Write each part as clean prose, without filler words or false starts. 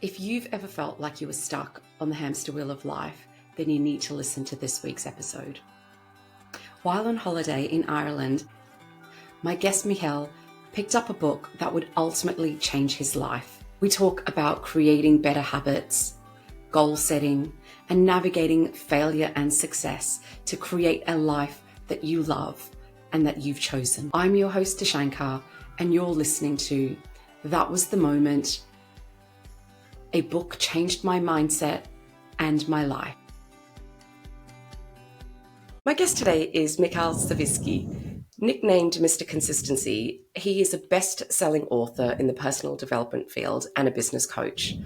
If you've ever felt like you were stuck on the hamster wheel of life, then you need to listen to this week's episode. While on holiday in Ireland, my guest Michal picked up a book that would ultimately change his life. We talk about creating better habits, goal setting, and navigating failure and success to create a life that you love and that you've chosen. I'm your host, Dashankar, and you're listening to That Was the Moment. A book changed my mindset and my life. My guest today is Michal Stawicki, nicknamed Mr. Consistency. He is a best-selling author in the personal development field and a business coach.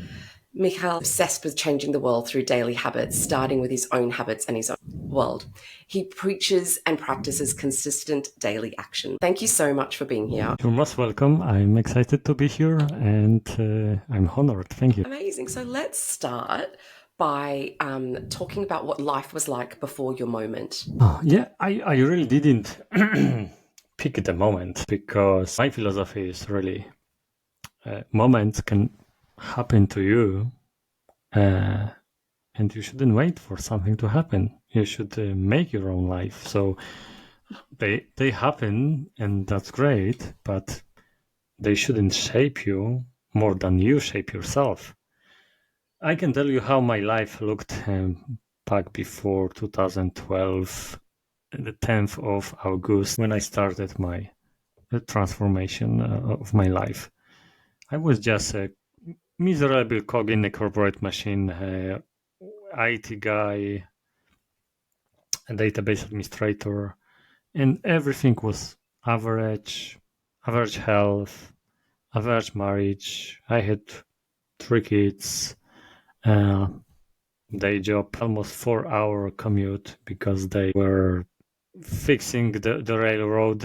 Michal is obsessed with changing the world through daily habits, starting with his own habits and his own world. He preaches and practices consistent daily action. Thank you so much for being here. You're most welcome. I'm excited to be here and I'm honored. Thank you. Amazing. So let's start by talking about what life was like before your moment. I really didn't pick the moment because my philosophy is really moments can happen to you and you shouldn't wait for something to happen. You should make your own life. So they happen and that's great, but they shouldn't shape you more than you shape yourself. I can tell you how my life looked back before 2012, the 10th of August, when I started my transformation of my life. I was just a miserable cog in a corporate machine, IT guy, a database administrator, and everything was average health, average marriage. I had 3 kids, day job, almost 4-hour commute because they were fixing the railroad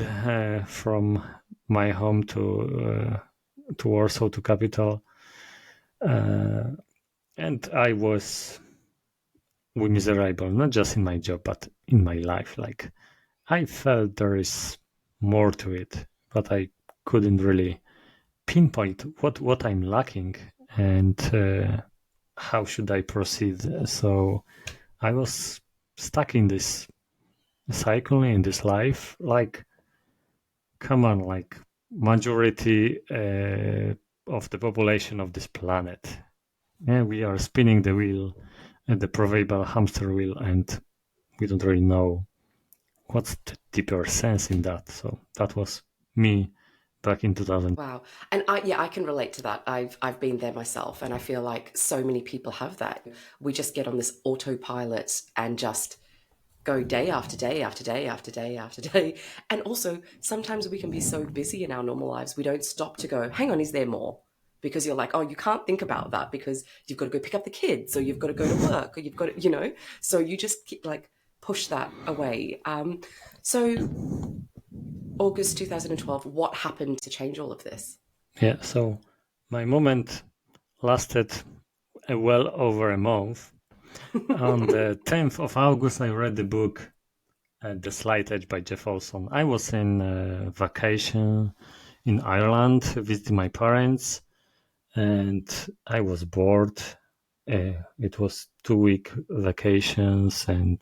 from my home to Warsaw to capital. And I was miserable, not just in my job, but in my life. Like I felt there is more to it, but I couldn't really pinpoint what I'm lacking and how should I proceed. So I was stuck in this cycle, in this life. Like, come on, like majority of the population of this planet. Yeah, we are spinning the wheel, the proverbial hamster wheel, and we don't really know what's the deeper sense in that. So that was me back in 2000. Wow. And I can relate to that. I've been there myself, and I feel like so many people have that. We just get on this autopilot and just go day after day after day after day after day. And also sometimes we can be so busy in our normal lives, we don't stop to go, hang on, is there more? Because you're like, oh, you can't think about that because you've got to go pick up the kids, or you've got to go to work, or you've got to, so you just keep, like, push that away. So August 2012, what happened to change all of this? Yeah, so my moment lasted well over a month. On the 10th of August, I read the book The Slight Edge by Jeff Olson. I was in vacation in Ireland, visiting my parents, and I was bored. It was 2-week vacations, and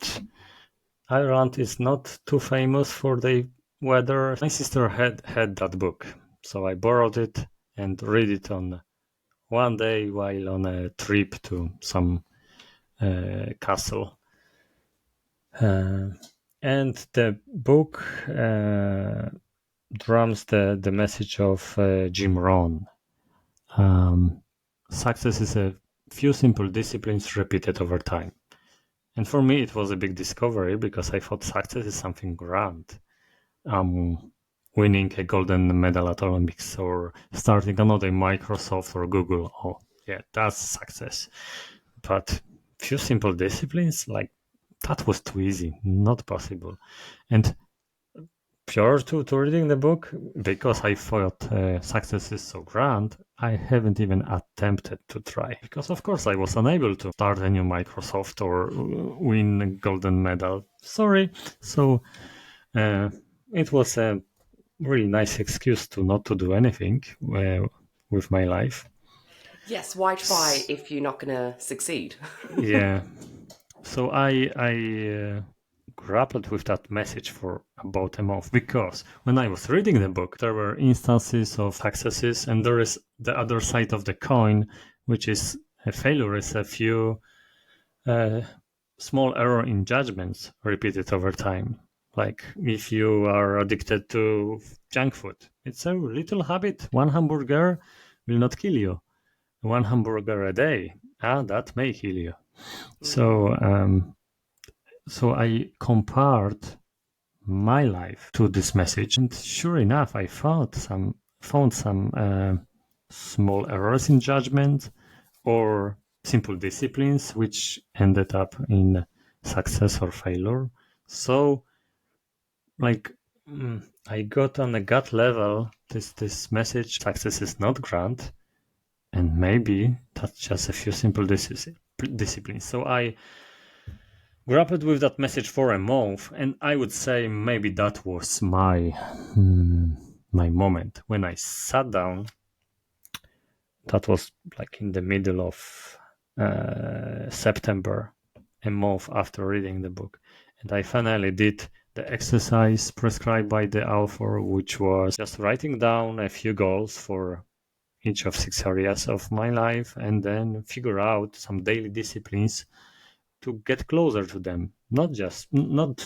Ireland is not too famous for the weather. My sister had that book, so I borrowed it and read it on one day while on a trip to some castle. And the book drums the message of Jim Rohn. Success is a few simple disciplines repeated over time. And for me, it was a big discovery because I thought success is something grand. Winning a golden medal at Olympics or starting another Microsoft or Google. Oh, yeah, that's success. But few simple disciplines, like that was too easy, not possible. And prior to reading the book, because I thought success is so grand, I haven't even attempted to try. Because of course I was unable to start a new Microsoft or win a golden medal. Sorry. So it was a really nice excuse to not to do anything with my life. Yes, why try if you're not going to succeed? Yeah. So I grappled with that message for about a month, because when I was reading the book, there were instances of successes, and there is the other side of the coin, which is a failure is a few small error in judgments repeated over time. Like if you are addicted to junk food, it's a little habit. One hamburger will not kill you. One hamburger a day, that may kill you. So so I compared my life to this message, and sure enough, I found some small errors in judgment or simple disciplines which ended up in success or failure. So, like, I got on a gut level this message: success is not grand, and maybe that's just a few simple disciplines. So I grappled with that message for a month, and I would say maybe that was my moment when I sat down. That was like in the middle of September, a month after reading the book, and I finally did the exercise prescribed by the author, which was just writing down a few goals for each of 6 areas of my life, and then figure out some daily disciplines to get closer to them, not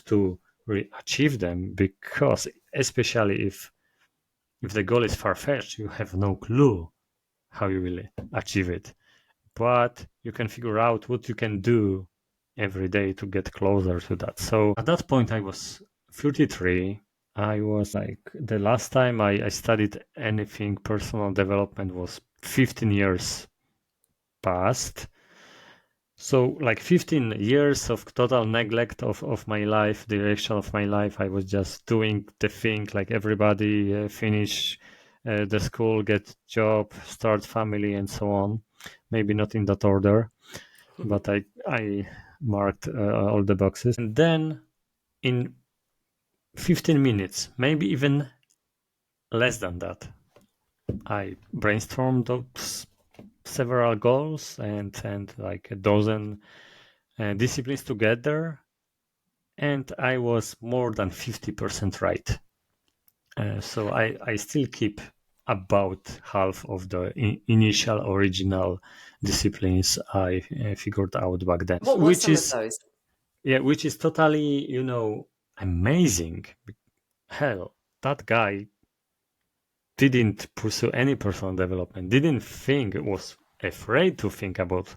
to really achieve them, because especially if the goal is far-fetched, you have no clue how you will achieve it, but you can figure out what you can do every day to get closer to that. So at that point I was 33. I was like, the last time I studied anything personal development was 15 years past. So like 15 years of total neglect of my life, direction of my life. I was just doing the thing like everybody, finish the school, get job, start family, and so on. Maybe not in that order, but I marked all the boxes. And then in 15 minutes, maybe even less than that, I brainstormed those several goals and like a dozen disciplines together, and I was more than 50% right. So I still keep about half of the initial original disciplines I figured out back then, What were some of those? which is totally, amazing. Hell, that guy didn't pursue any personal development, didn't think, was afraid to think about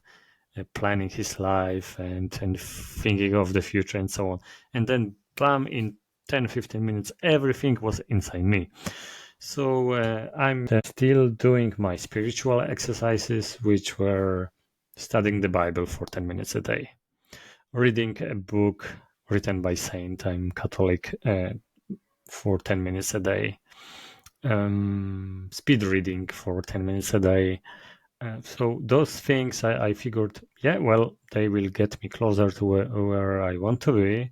planning his life and thinking of the future and so on. And then, bam, in 10-15 minutes, everything was inside me. So I'm still doing my spiritual exercises, which were studying the Bible for 10 minutes a day, reading a book written by saint, I'm Catholic, for 10 minutes a day, speed reading for 10 minutes a day. So those things I figured, yeah, well, they will get me closer to where I want to be.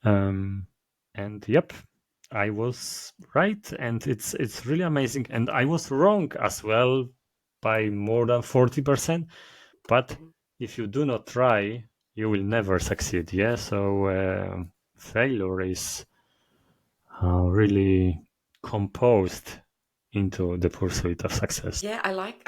And yep, I was right, and it's really amazing. And I was wrong as well by more than 40%. But if you do not try, you will never succeed. Yeah. So failure is really composed into the pursuit of success. Yeah, I like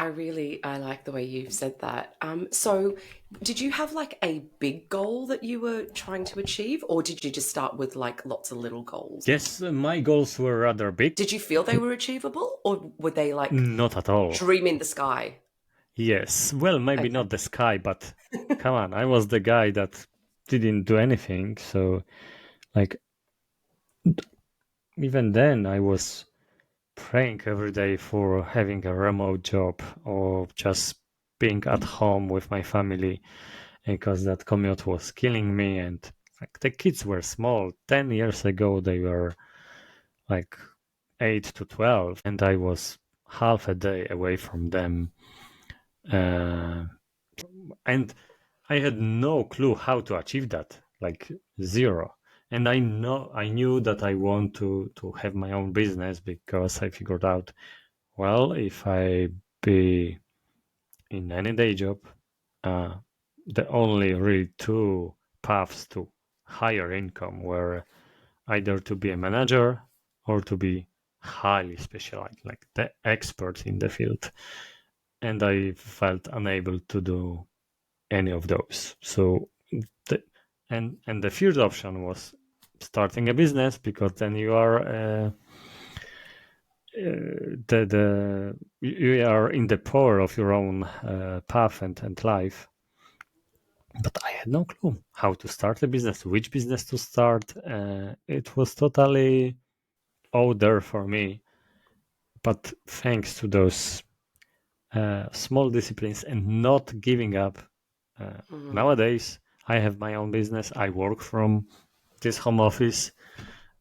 the way you said that. So did you have like a big goal that you were trying to achieve, or did you just start with like lots of little goals? Yes, my goals were rather big. Did you feel they were achievable, or were they like Not at all. dream in the sky? Yes, well, maybe Okay. not the sky, but come on, I was the guy that didn't do anything. So, like, even then, I was praying every day for having a remote job or just being at home with my family, because that commute was killing me. And like, the kids were small. 10 years ago, they were like 8 to 12, and I was half a day away from them. And I had no clue how to achieve that, like zero. And I knew that I want to have my own business, because I figured out, well, if I be in any day job, the only really two paths to higher income were either to be a manager or to be highly specialized, like the expert in the field. And I felt unable to do any of those. So the, and the third option was starting a business, because then you are you are in the power of your own path and life. But I had no clue how to start a business, which business to start. It was totally out there for me. But thanks to those small disciplines and not giving up, nowadays I have my own business. I work from this home office.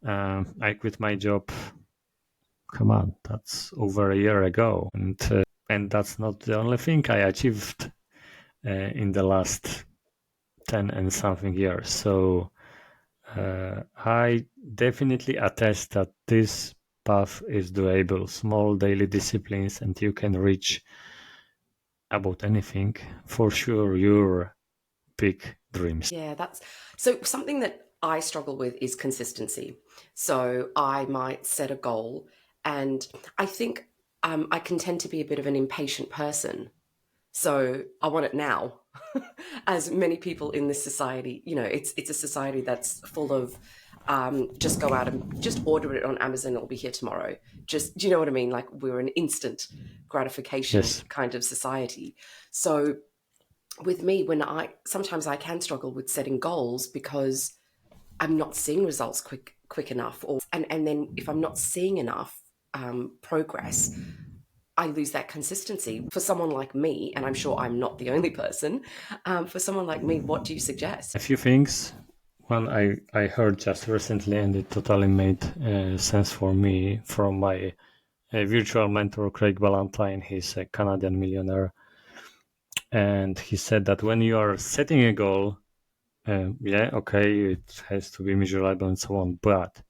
I quit my job. Come on, that's over a year ago, and that's not the only thing I achieved in the last 10 and something years. So I definitely attest that this path is doable. Small daily disciplines, and you can reach about anything. For sure, your big dreams. Yeah, that's so something that I struggle with is consistency. So I might set a goal, and I think I can tend to be a bit of an impatient person. So I want it now. As many people in this society, it's a society that's full of just go out and just order it on Amazon, it'll be here tomorrow. Just, do you know what I mean? Like, we're an instant gratification Yes. kind of society. So with me, sometimes I can struggle with setting goals because I'm not seeing results quick enough, and then if I'm not seeing enough progress, I lose that consistency. For someone like me, and I'm sure I'm not the only person, for someone like me, what do you suggest? A few things. One I heard just recently, and it totally made sense for me, from my virtual mentor, Craig Ballantyne. He's a Canadian millionaire. And he said that when you are setting a goal, yeah, okay, it has to be measurable and so on. But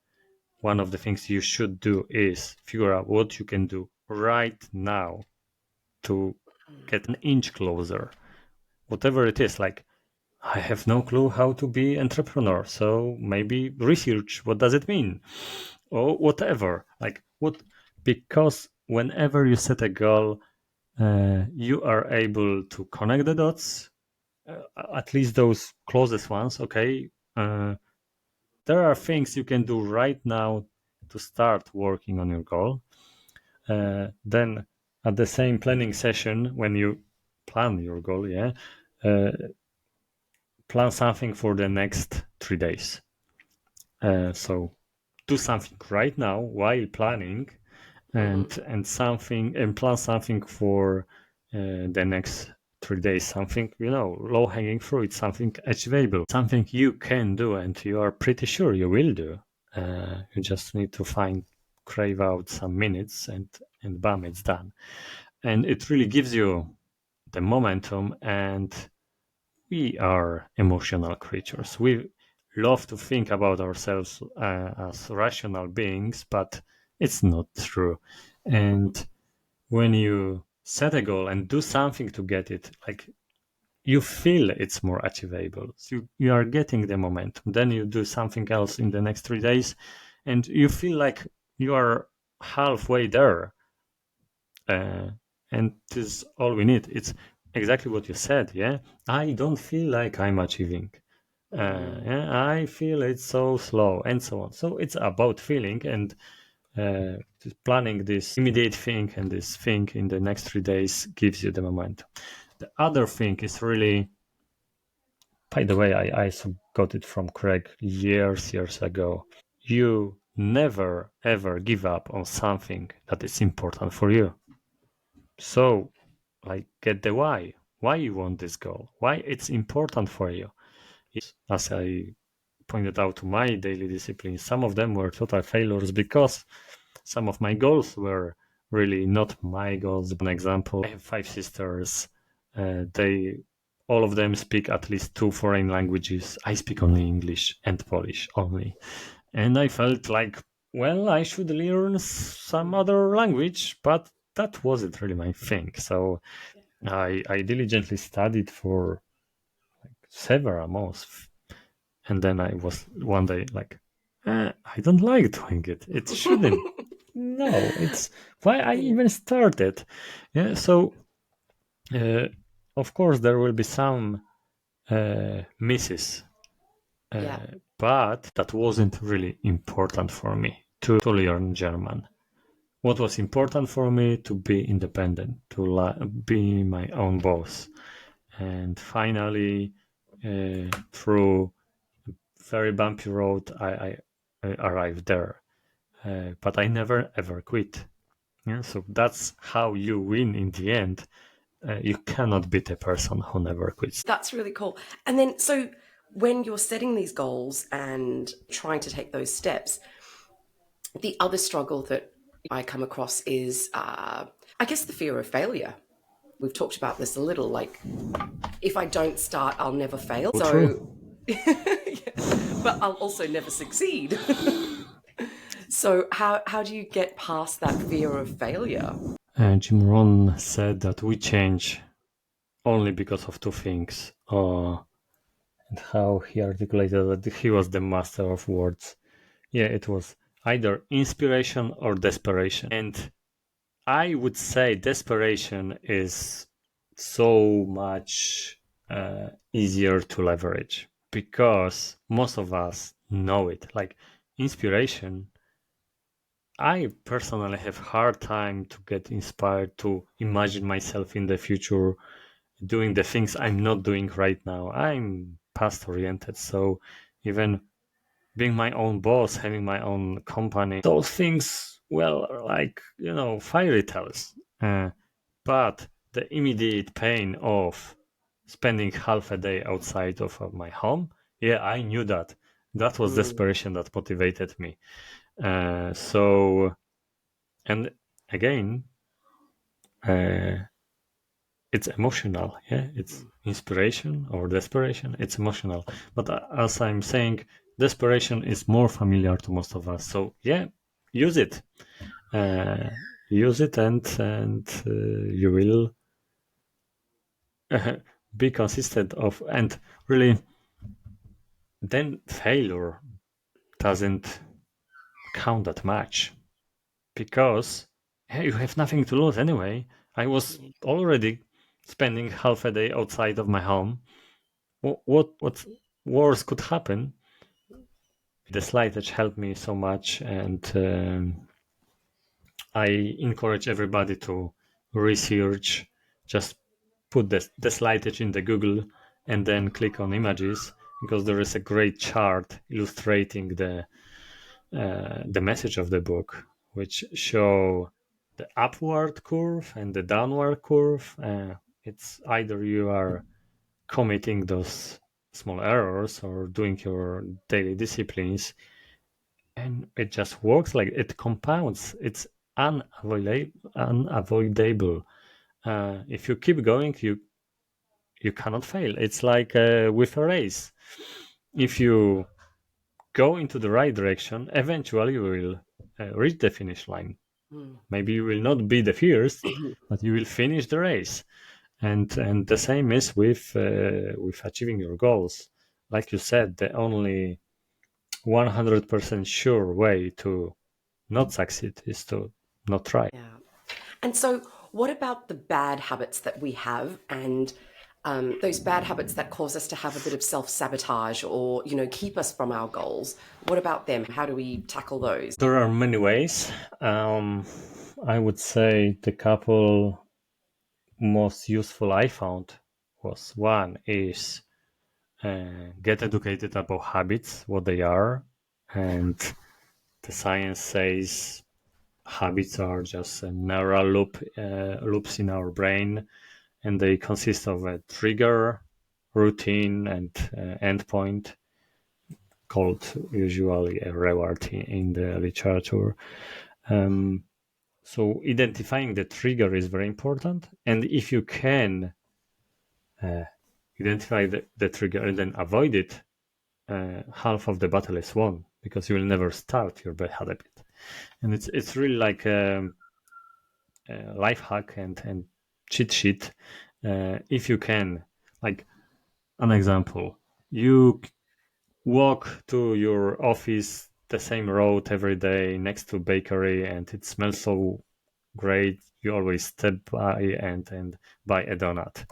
one of the things you should do is figure out what you can do right now to get an inch closer. Whatever it is, like, I have no clue how to be entrepreneur, so maybe research what does it mean, or whatever. Like, what? Because whenever you set a goal, you are able to connect the dots, at least those closest ones. Okay, there are things you can do right now to start working on your goal. Then, at the same planning session, when you plan your goal, yeah, plan something for the next 3 days. So do something right now while planning, and plan something for the next 3 days. Something, low hanging fruit, something achievable, something you can do, and you are pretty sure you will do. You just need to crave out some minutes, and bam, it's done. And it really gives you the momentum. And we are emotional creatures. We love to think about ourselves as rational beings, but it's not true. And when you set a goal and do something to get it, like, you feel it's more achievable. So you are getting the momentum. Then you do something else in the next 3 days, and you feel like you are halfway there. And this is all we need. It's exactly what you said. Yeah, I don't feel like I'm achieving. Yeah, I feel it's so slow, and so on. So it's about feeling, and just planning this immediate thing, and this thing in the next 3 days gives you the momentum. The other thing is really, by the way, I also got it from Craig years ago. You never ever give up on something that is important for you. So, like, get the why you want this goal, why it's important for you. As I pointed out to my daily disciplines, some of them were total failures because some of my goals were really not my goals. An example, I have 5 sisters. They all of them speak at least 2 foreign languages. I speak only English and Polish only. And I felt like, well, I should learn some other language, but that wasn't really my thing. So I diligently studied for several months, and then I was one day like, I don't like doing it. It shouldn't. No, it's why I Yeah. even started. Yeah, so uh, of course there will be some misses, Yeah. but that wasn't really important for me to learn German. What was important for me to be independent, to be my own boss, and finally, through very bumpy road, I arrived there. But I never ever quit. Yeah, so that's how you win in the end. You cannot beat a person who never quits. That's really cool. And then, so when you're setting these goals and trying to take those steps, the other struggle that I come across is, I guess, the fear of failure. We've talked about this a little, like, if I don't start, I'll never fail. So So, true. but I'll also never succeed. So, how do you get past that fear of failure? Jim Rohn said that we change only because of two things. And how he articulated that he was the master of words. Yeah, it was either inspiration or desperation. And I would say desperation is so much easier to leverage because most of us know it. Like inspiration, I personally have hard time to get inspired to imagine myself in the future doing the things I'm not doing right now. I'm past oriented, so even being my own boss, having my own company, those things, well, are like, fairy tales. But the immediate pain of spending half a day outside of my home, yeah, I knew that. That was Mm, desperation that motivated me. So, and again, uh, it's emotional. Yeah, it's inspiration or desperation. It's emotional. But as I'm saying, desperation is more familiar to most of us. So yeah, use it. Uh, use it, and you will be consistent of, and really, then failure doesn't count that much because hey, you have nothing to lose anyway. I was already spending half a day outside of my home. What worse could happen? The slide edge helped me so much, and I encourage everybody to research. Just put the slide edge in the Google and then click on images because there is a great chart illustrating the message of the book, which show the upward curve and the downward curve. It's either you are committing those small errors or doing your daily disciplines, and it just works, like it compounds. It's unavoidable. If you keep going, you cannot fail. It's like with a race. If you go into the right direction, eventually you will reach the finish line. mm. Maybe you will not be the first, but you will finish the race. And the same is with achieving your goals. Like you said, the only 100% sure way to not succeed is to not try. Yeah. And so, what about the bad habits that we have, and those bad habits that cause us to have a bit of self-sabotage, or keep us from our goals? What about them? How do we tackle those? There are many ways. Um, I would say the couple most useful I found was one is get educated about habits, what they are, and the science says habits are just a neural loops in our brain, and they consist of a trigger, routine, and endpoint, called usually a reward in the literature. Um, so identifying the trigger is very important, and if you can uh, identify the trigger and then avoid it, half of the battle is won because you will never start your bad habit. And it's really like a life hack, and cheat sheet. If you can, like an example, you walk to your office the same road every day next to bakery, and it smells so great. You always step by and buy a donut.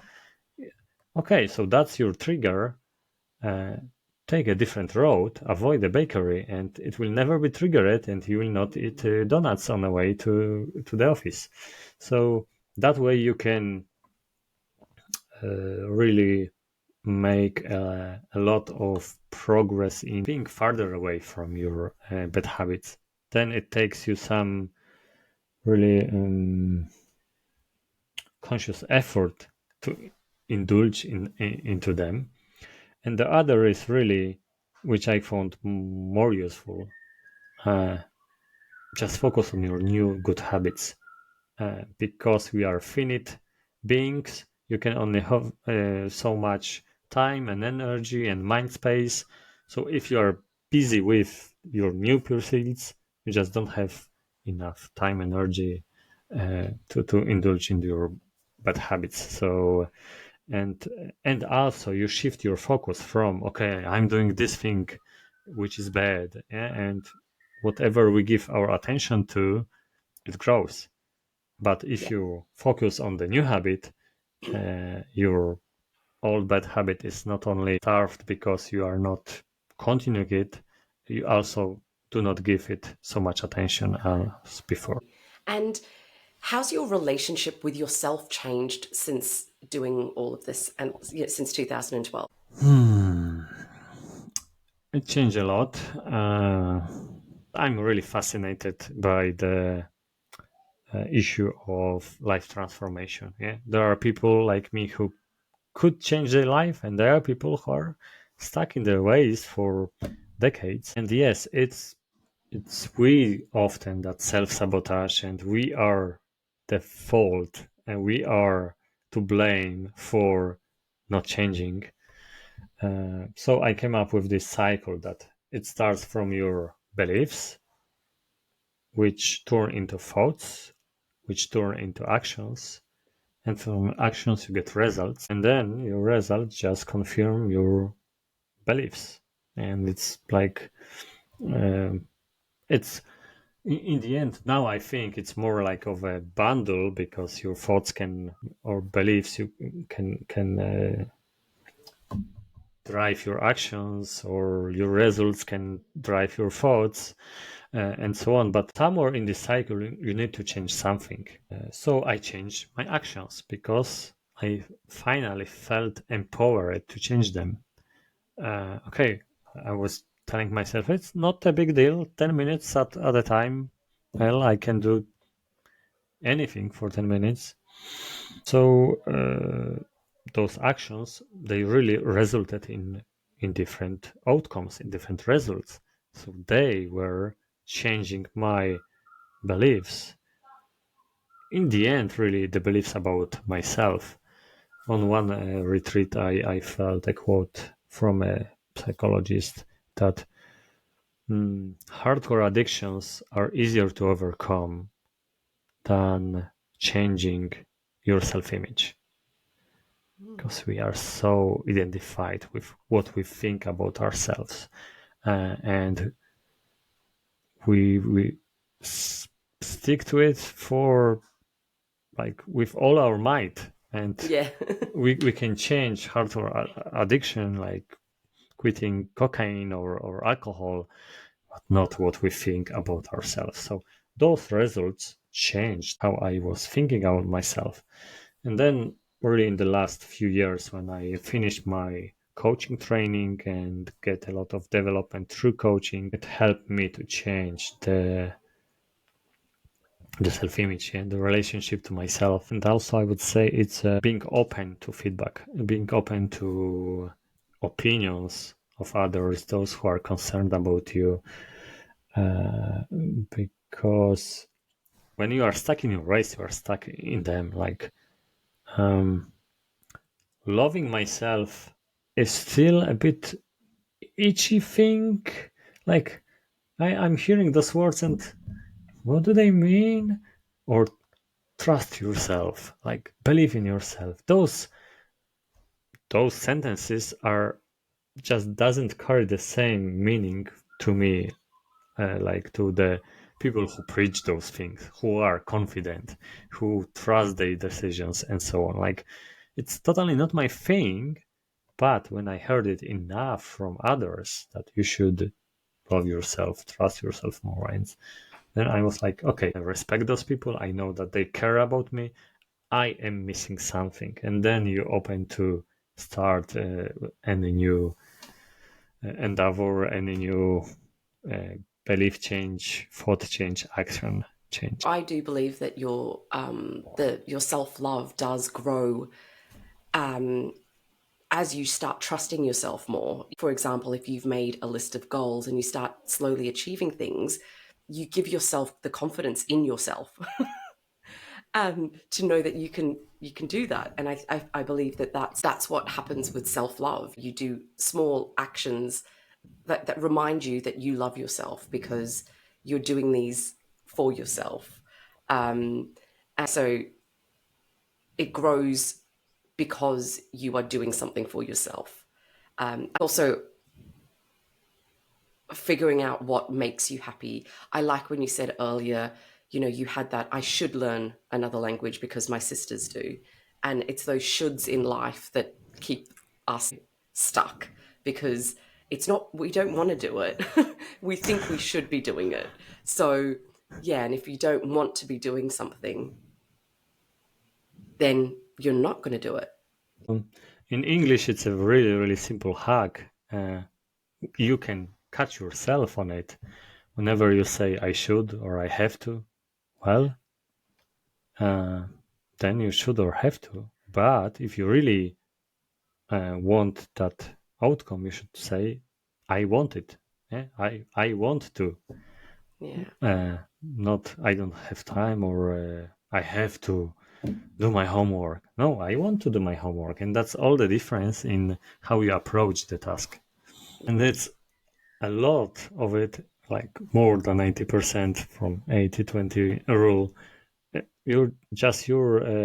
Okay, so that's your trigger. Take a different road, avoid the bakery, and it will never be triggered, and you will not eat donuts on the way to the office. So that way you can really make a lot of progress in being farther away from your bad habits. Then it takes you some really conscious effort to indulge into them. And the other is really, which I found more useful, just focus on your new good habits. Because we are finite beings, you can only have so much time and energy and mind space. So if you are busy with your new pursuits, you just don't have enough time and energy to indulge in your bad habits. So and also you shift your focus from, okay, I'm doing this thing which is bad, yeah, and whatever we give our attention to, it grows. But if you focus on the new habit, your old bad habit is not only starved because you are not continuing it, you also do not give it so much attention as before. And how's your relationship with yourself changed since doing all of this and since 2012? It changed a lot. I'm really fascinated by the issue of life transformation. Yeah, there are people like me who could change their life, and there are people who are stuck in their ways for decades. And yes, it's we often that self-sabotage, and we are the fault, and we are to blame for not changing. So I came up with this cycle that it starts from your beliefs, which turn into thoughts, which turn into actions, and from actions you get results, and then your results just confirm your beliefs. And it's like it's in the end, now I think it's more like of a bundle, because your thoughts can, or beliefs, you can drive your actions, or your results can drive your thoughts, and so on. But somewhere in this cycle, you need to change something. So I changed my actions because I finally felt empowered to change them. Okay, I was telling myself it's not a big deal, 10 minutes at a time. Well, I can do anything for 10 minutes. So those actions, they really resulted in different outcomes, in different results. So they were changing my beliefs. In the end, really, the beliefs about myself. On one retreat, I felt a quote from a psychologist that hardcore addictions are easier to overcome than changing your self-image, because we are so identified with what we think about ourselves, and we stick to it for, like, with all our might. And Yeah. we can change hardcore addiction, like quitting cocaine or alcohol, but not what we think about ourselves. So those results changed how I was thinking about myself. And then, really, in the last few years, when I finished my coaching training and get a lot of development through coaching, it helped me to change the self-image and the relationship to myself. And also, I would say it's being open to feedback, being open to opinions of others, those who are concerned about you, because when you are stuck in your race, you are stuck in them. Like, loving myself is still a bit itchy thing. Like, I'm hearing those words, and what do they mean? Or trust yourself, like believe in yourself. Those sentences are just doesn't carry the same meaning to me, like to the people who preach those things, who are confident, who trust their decisions and so on. Like, it's totally not my thing. But when I heard it enough from others that you should love yourself, trust yourself more, and then I was like, okay, I respect those people. I know that they care about me. I am missing something. And then you open to start any new endeavor, any new belief change, thought change, action change. I do believe that your self-love does grow as you start trusting yourself more. For example, if you've made a list of goals and you start slowly achieving things, you give yourself the confidence in yourself to know that you can do that. And I believe that that's what happens with self-love. You do small actions that remind you that you love yourself because you're doing these for yourself. And so it grows because you are doing something for yourself. Also, figuring out what makes you happy. I like when you said earlier, you had that, I should learn another language because my sisters do. And it's those shoulds in life that keep us stuck because we don't want to do it. We think we should be doing it. So, yeah, and if you don't want to be doing something, then you're not going to do it. In English, it's a really, really simple hack. You can catch yourself on it whenever you say I should or I have to. Well, then you should or have to. But if you really want that outcome, you should say I want it. Yeah? I want to. Yeah. Not I don't have time or I have to do my homework. No, I want to do my homework. And that's all the difference in how you approach the task. And it's a lot of it, like more than 90% from 80-20 rule, your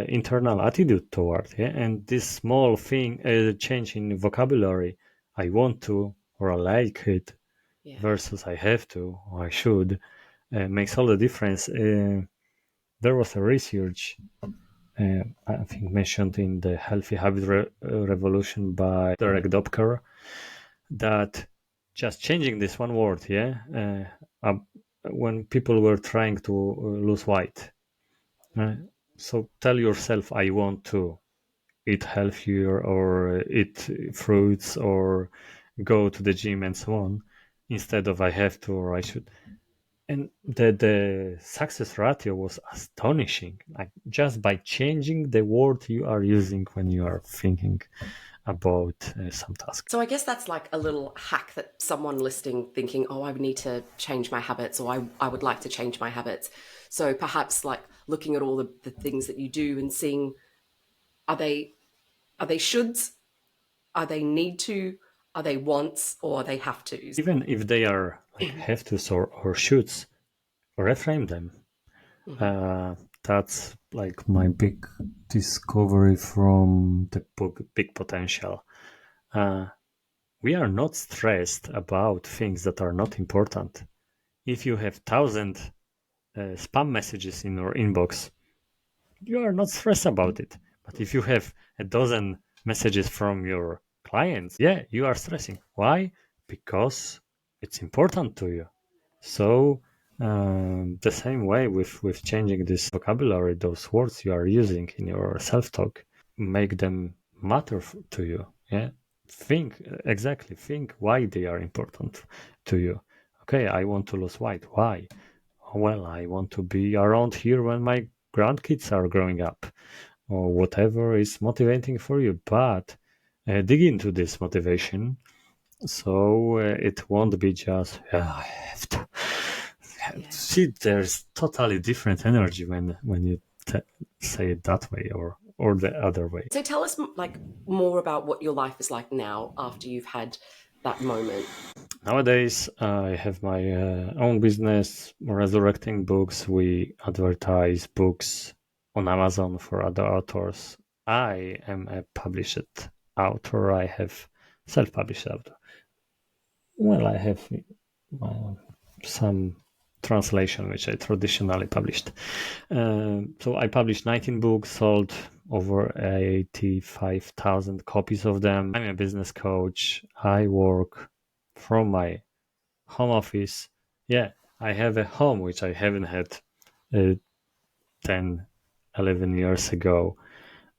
internal attitude toward, yeah. And this small thing, change in vocabulary, I want to or I like it, Yeah. versus I have to or I should, makes all the difference. There was a research, I think mentioned in the Healthy Habit Revolution by Derek Dopker, that just changing this one word, when people were trying to lose weight, so tell yourself, I want to eat healthier or eat fruits or go to the gym and so on, instead of I have to or I should. And the success ratio was astonishing, like just by changing the word you are using when you are thinking about some task. So I guess that's like a little hack that someone listening thinking, oh, I need to change my habits, or I would like to change my habits. So perhaps like looking at all the things that you do and seeing, are they shoulds? Are they need to? Are they wants? Or are they have tos? Even if they are like have tos or shoulds, reframe them. That's like my big discovery from the book Big Potential. We are not stressed about things that are not important. If you have 1,000 spam messages in your inbox, you are not stressed about it. But if you have a dozen messages from your clients, yeah, you are stressing. Why? Because it's important to you. So the same way with changing this vocabulary, those words you are using in your self-talk, make them matter to you. Yeah, think why they are important to you. Okay, I want to lose weight. Why? Well, I want to be around here when my grandkids are growing up, or whatever is motivating for you. But dig into this motivation, so it won't be just I have to. See, there's totally different energy when you say it that way or the other way. So tell us like more about what your life is like now after you've had that moment. Nowadays, I have my own business, Resurrecting Books. We advertise books on Amazon for other authors. I am a published author. I have self-published author. Well, I have some translation which I traditionally published. So I published 19 books, sold over 85,000 copies of them. I'm a business coach. I work from my home office. Yeah, I have a home which I haven't had 10, 11 years ago.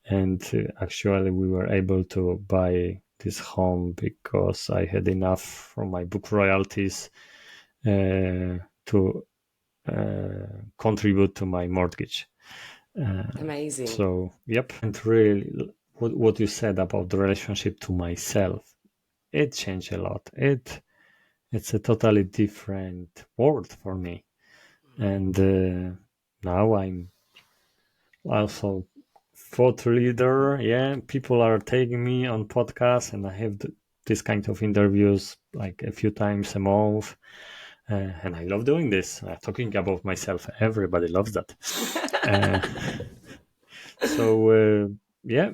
And actually, we were able to buy this home because I had enough from my book royalties to contribute to my mortgage. Amazing. So, yep. And really, what you said about the relationship to myself, it changed a lot. It's a totally different world for me. And now I'm also thought leader. Yeah, people are taking me on podcasts, and I have this kind of interviews like a few times a month. And I love doing this. Talking about myself, everybody loves that. Yeah,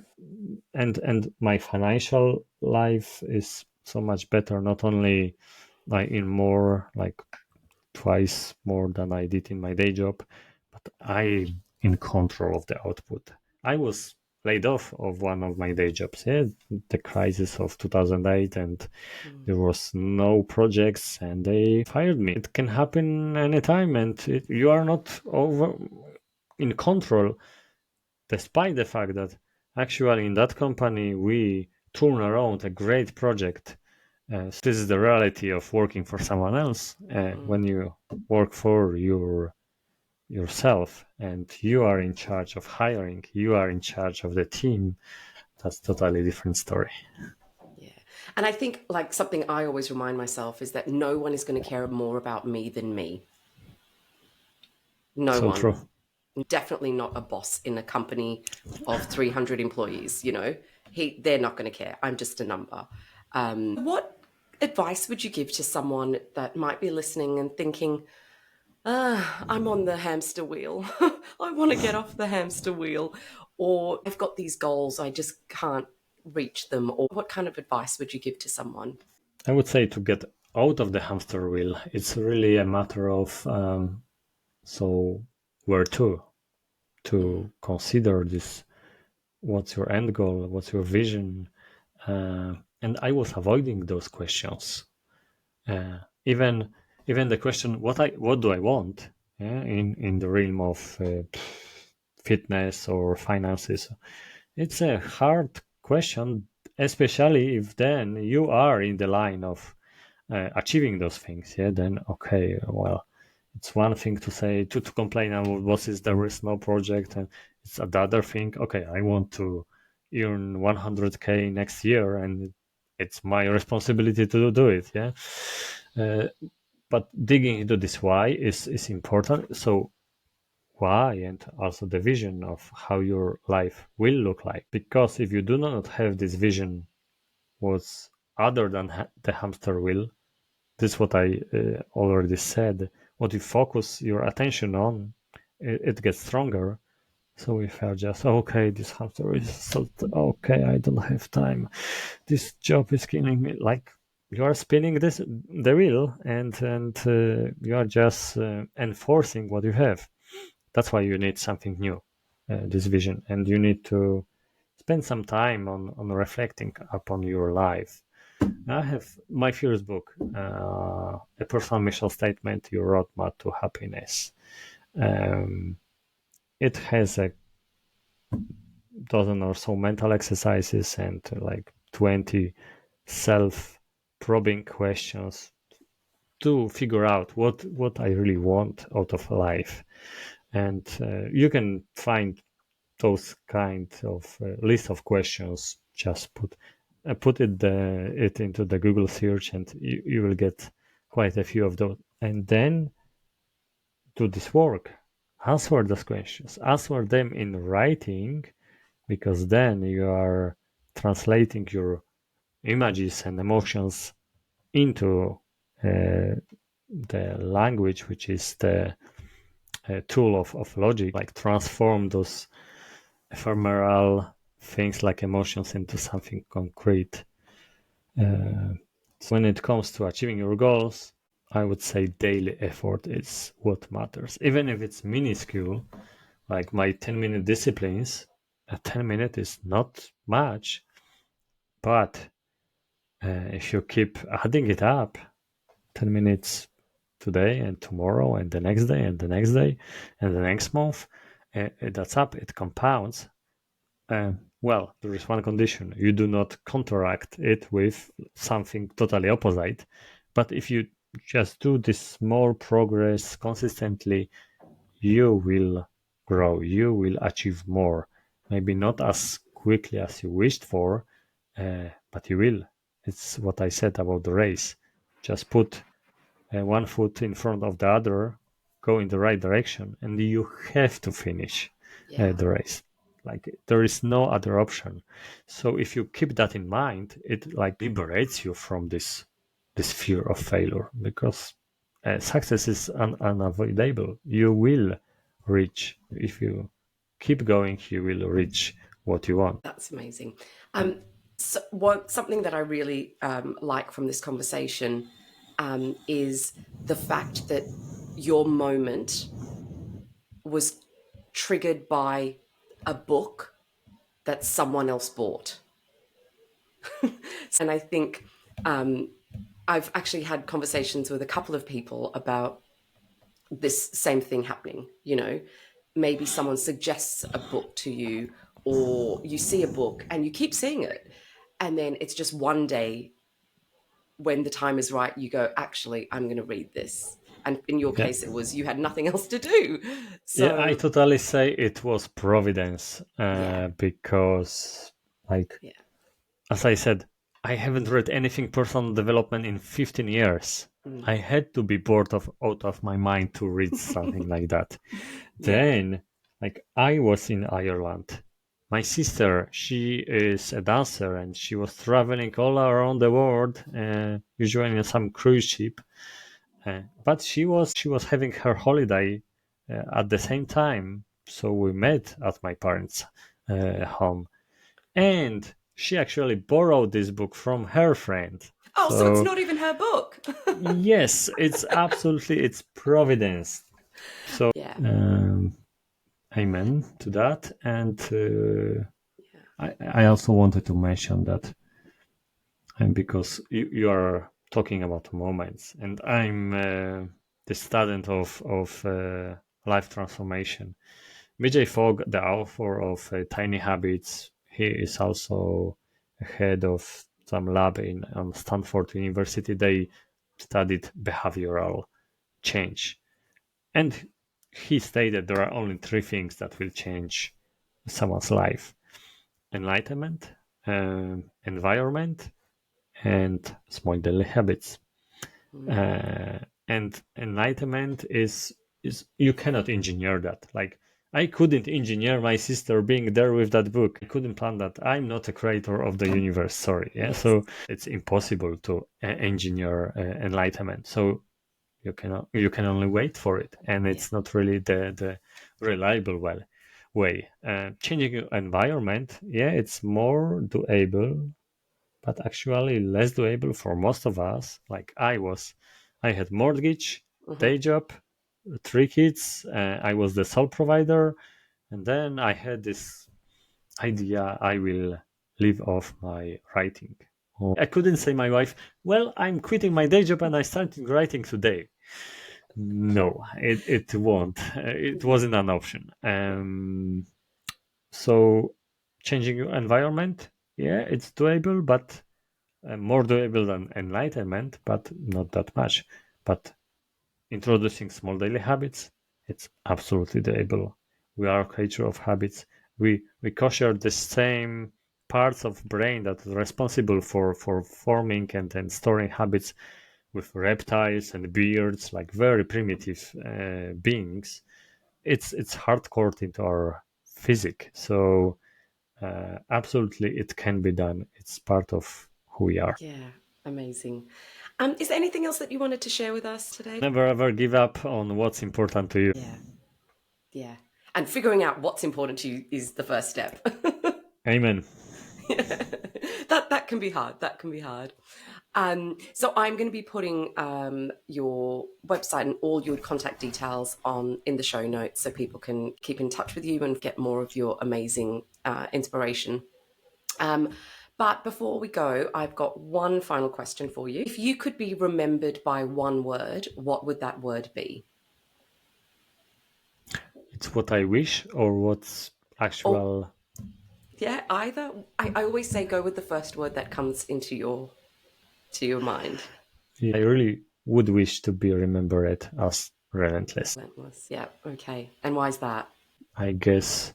and my financial life is so much better. Not only like in more like twice more than I did in my day job, but I in control of the output. I was laid off of one of my day jobs. Yeah, the crisis of 2008, and there was no projects, and they fired me. It can happen anytime, and you are not over in control. Despite the fact that actually in that company we turn around a great project. So this is the reality of working for someone else. When you work for yourself and you are in charge of hiring, you are in charge of the team, that's totally different story. Yeah. And I think like something I always remind myself is that no one is going to care more about me than me. No So one. true. Definitely not a boss in a company of 300 employees, you know. They're not going to care. I'm just a number. What advice would you give to someone that might be listening and thinking, I'm on the hamster wheel. I want to get off the hamster wheel. Or I've got these goals, I just can't reach them. Or what kind of advice would you give to someone? I would say to get out of the hamster wheel, it's really a matter of so where to consider this. What's your end goal? What's your vision? And I was avoiding those questions. Even the question, what do I want? Yeah, in the realm of fitness or finances, it's a hard question, especially if then you are in the line of achieving those things. Yeah, then okay, well, it's one thing to say to complain about bosses there is no project, and it's another thing. Okay, I want to earn 100K next year, and it's my responsibility to do it. Yeah. But digging into this why is important. So why, and also the vision of how your life will look like. Because if you do not have this vision, what's other than the hamster wheel, this is what I already said. What you focus your attention on, it gets stronger. So if you're just okay, this hamster is so okay, I don't have time. This job is killing me. Like you are spinning the wheel, and you are just enforcing what you have. That's why you need something new, this vision, and you need to spend some time on reflecting upon your life. I have my first book, a personal mission statement, your roadmap to happiness. It has a dozen or so mental exercises and like 20 self-probing questions to figure out what I really want out of life. And you can find those kind of list of questions. Just put it into the Google search, and you will get quite a few of those. And then do this work. Answer those questions. Answer them in writing, because then you are translating your images and emotions into the language which is the tool of logic, like transform those ephemeral things like emotions into something concrete. So when it comes to achieving your goals, I would say daily effort is what matters. Even if it's minuscule, like my 10-minute disciplines, a 10-minute is not much, but if you keep adding it up, 10 minutes today and tomorrow and the next day and the next day and the next month, that's up, it compounds. Well, there is one condition. You do not counteract it with something totally opposite. But if you just do this small progress consistently, you will grow. You will achieve more. Maybe not as quickly as you wished for, but you will. It's what I said about the race. Just put one foot in front of the other, go in the right direction, and you have to finish the race. Like there is no other option. So if you keep that in mind, it like liberates you from this fear of failure, because success is unavoidable. You will reach, if you keep going, you will reach what you want. That's amazing. So something that I really like from this conversation is the fact that your moment was triggered by a book that someone else bought. And I think I've actually had conversations with a couple of people about this same thing happening. Maybe someone suggests a book to you, or you see a book and you keep seeing it, and then it's just one day when the time is right, you go, actually, I'm going to read this. And in your case, it was you had nothing else to do. So I totally say it was providence, because like as I said, I haven't read anything personal development in 15 years. I had to be bored out of my mind to read something like that. Then, like, I was in Ireland. My sister, she is a dancer, and she was traveling all around the world, usually in some cruise ship. But she was having her holiday at the same time, so we met at my parents' home, and she actually borrowed this book from her friend. so it's not even her book. Yes, it's providence. So amen to that. And I also wanted to mention that, and because you are talking about moments, and I'm the student of life transformation. BJ Fogg, the author of Tiny Habits, he is also head of some lab in Stanford University. They studied behavioral change, and he stated there are only three things that will change someone's life: enlightenment, environment, and small daily habits. And enlightenment is you cannot engineer that. Like, I couldn't engineer my sister being there with that book. I couldn't plan that. I'm not a creator of the universe. Sorry. So it's impossible to engineer enlightenment. So you can only wait for it, and it's not really the reliable way. Changing your environment, it's more doable, but actually less doable for most of us. Like I had mortgage, day job, 3 kids. I was the sole provider, and then I had this idea: I will live off my writing. I couldn't say my wife, well, I'm quitting my day job and I started writing today. No, it won't. It wasn't an option. So changing your environment, it's doable, but more doable than enlightenment, but not that much. But introducing small daily habits, it's absolutely doable. We are a creature of habits. We share the same parts of brain that are responsible for forming and storing habits with reptiles and birds, like very primitive beings. It's hardcore into our physique. So absolutely, it can be done. It's part of who we are. Yeah, amazing. Is there anything else that you wanted to share with us today? Never ever give up on what's important to you. Yeah. Yeah. And figuring out what's important to you is the first step. Amen. That can be hard. That can be hard. So I'm going to be putting your website and all your contact details in the show notes so people can keep in touch with you and get more of your amazing inspiration. But before we go, I've got one final question for you. If you could be remembered by one word, what would that word be? It's what I wish or what's actual. Yeah, either. I always say go with the first word that comes into your mind. I really would wish to be remembered as relentless. Relentless. Yeah. Okay. And why is that? I guess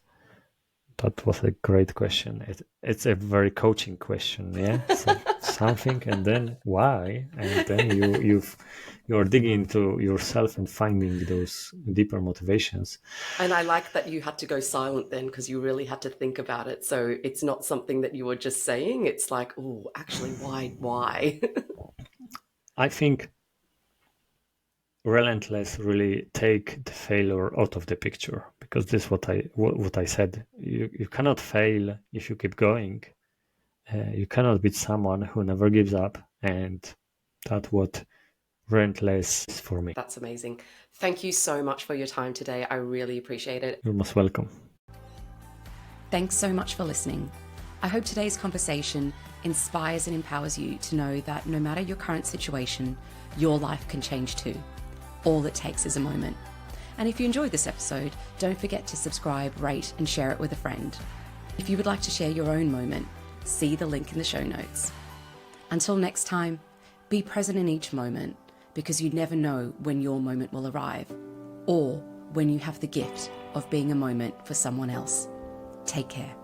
that was a great question. It's a very coaching question, yeah. So something, and then why, and then you're digging into yourself and finding those deeper motivations. And I like that you had to go silent then because you really had to think about it. So it's not something that you were just saying. It's like, oh, actually, why? I think relentless really take the failure out of the picture, because this is what I said. You cannot fail if you keep going. You cannot beat someone who never gives up, and that's what relentless is for me. That's amazing. Thank you so much for your time today. I really appreciate it. You're most welcome. Thanks so much for listening. I hope today's conversation inspires and empowers you to know that no matter your current situation, your life can change too. All it takes is a moment. And if you enjoyed this episode, don't forget to subscribe, rate, and share it with a friend. If you would like to share your own moment, see the link in the show notes. Until next time, be present in each moment, because you never know when your moment will arrive, or when you have the gift of being a moment for someone else. Take care.